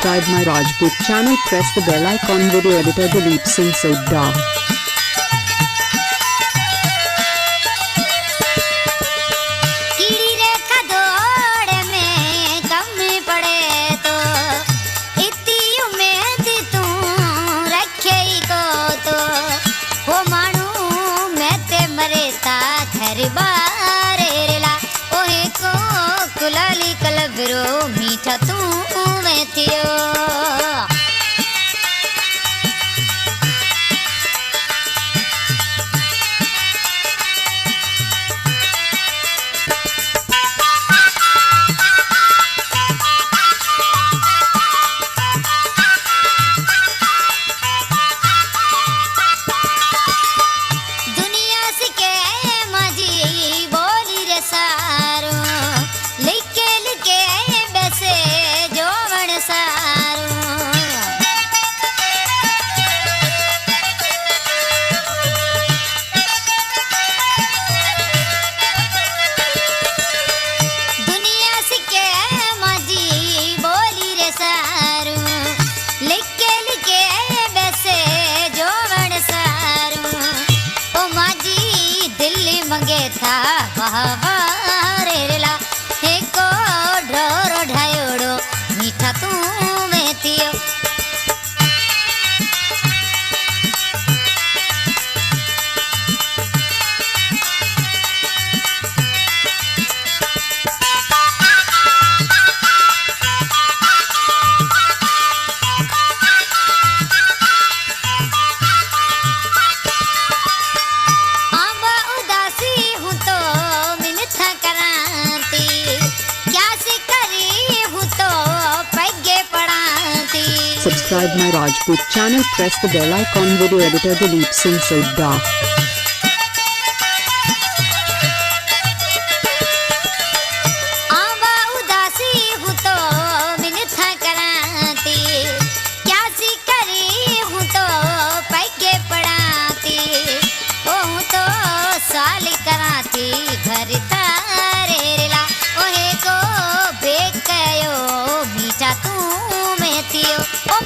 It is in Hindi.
Subscribe my Rajput channel. Press the bell icon. Video editor Dileep Singh Sodha. मीठा तू मैं थियो दुनिया से के माझी बोली रे सारो लिखे लिखे बैसे जोवन सारो दुनिया से के माझी बोली रे सारो लिखे लिखे बैसे जोवन सारो ओ माझी दिल्ली मंगे था वाह रेला एको ढोरो ढायोड़ो मीठा तू मैं थियो Subscribe my Rajput channel. Press the bell icon. Video editor Dileep Singh Sodha. घर तारे ला ओहे को बेकयो मीठा तू मैं थियो ओ